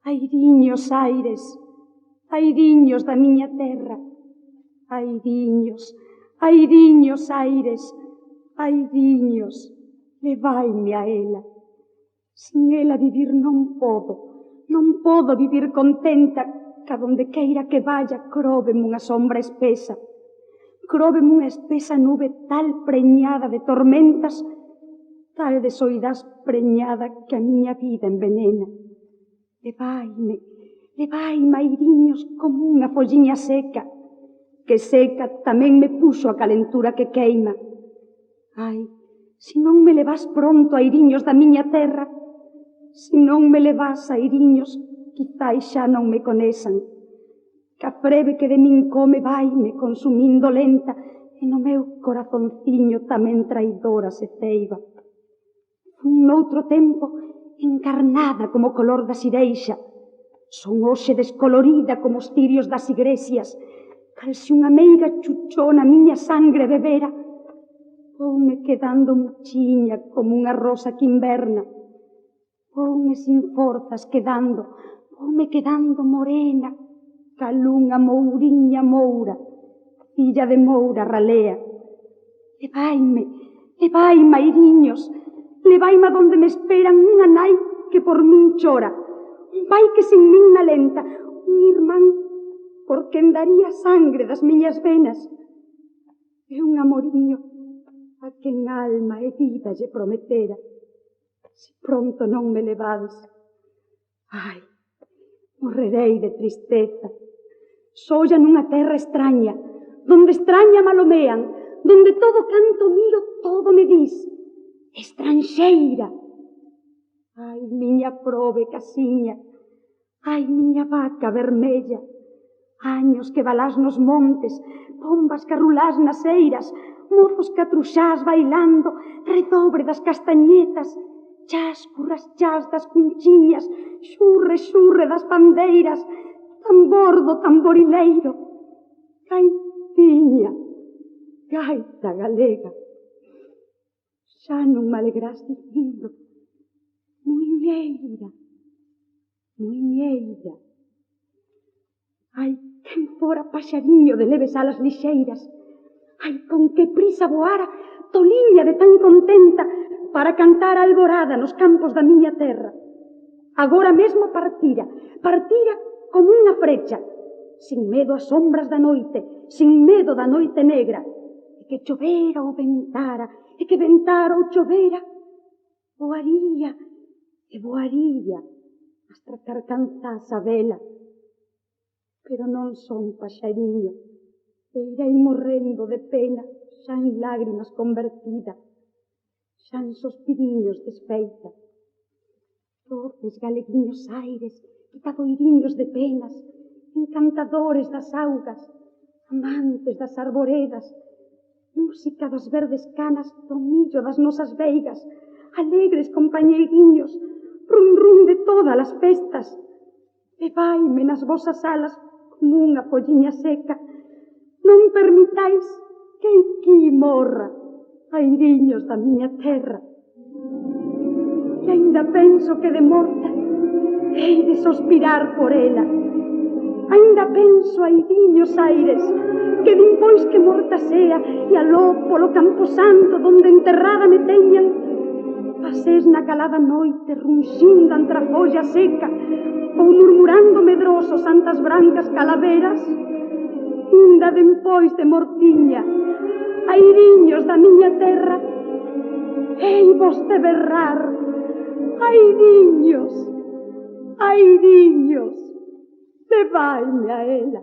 Airiños aires, airiños da miña terra. Airiños aires, airiños, levaime a ela. Sin ela vivir non podo vivir contenta, que donde queira que vaya cróveme unha sombra espesa. Cróveme unha espesa nube tal preñada de tormentas, tal de soidás preñada que a miña vida envenena. Levaime, airiños, como unha folliña seca, que seca tamén me puxo a calentura que queima. Ai, se non me levas pronto, airiños da miña terra, se non me levas, airiños, quizais xa non me conesan, que a freve que de min come vaime consumindo lenta, e no meu corazonciño tamén traidora se ceiba. Un noutro tempo encarnada como color da sireixa, son hoxe descolorida como os cirios das igresias, cal se unha meiga chuchona miña sangre bebera, voume quedando muchiña como unha rosa que inverna, voume sin forzas voume quedando morena, cal unha mouriña moura, filla de moura ralea. Levaime, airiños, levaime a donde me esperan unha nai que por min chora, un pai que sin min na lenta, un irmán por quen daría sangre das miñas venas, e un amoriño a quen alma e vida lle prometera. Se pronto non me levades, ai, morrerei de tristeza. Solla nunha terra extraña, donde extraña malomean, donde todo canto miro, todo me dis, estranxeira. Ai, miña probe casiña, ai, miña vaca vermella, años que balás nos montes, pombas que arrulás nas eiras, mozos que atruxás bailando, redobre das castañetas, chas, curras chas das cunchiñas, xurre, xurre das pandeiras, tambor do tamborileiro, gaitiña, gaita galega. Xa non me alegrás dicindo, muiñeira, muiñeira. Ai, quen fora paxariño de leves alas lixeiras, ai, con que prisa voara, toliña de tan contenta, para cantar a alborada nos campos da miña terra. Agora mesmo partira como unha frecha, sin medo ás sombras da noite, sin medo da noite negra, e que chovera ou ventara, e que ventara ou chovera, voaría e voaría hasta que alcanzase a vela. Pero non son paxariño, e irei morrendo de pena, xa en lágrimas convertida, xa en sospiriños desfeita. Doces galeguiños aires, quitadoiriños de penas, encantadores das augas, amantes das arboredas, música das verdes canas do millo das nosas veigas, alegres compañeiriños, rum rum de todas as festas. Levaime nas vosas alas como unha folliña seca, non permitais que aquí morra, airiños da miña terra. E ainda penso que de morta hei de sospirar por ela. Ainda penso, airiños aires, que dimpois que morta sea e aló polo campo santo donde enterrada me teñan, pasés na calada noite runxindo ante a folla seca ou murmurando medroso santas brancas calaveras. Ainda dempois de mortiña, airiños da miña terra, hei vos de berrar, airiños, airiños, levaime a ela.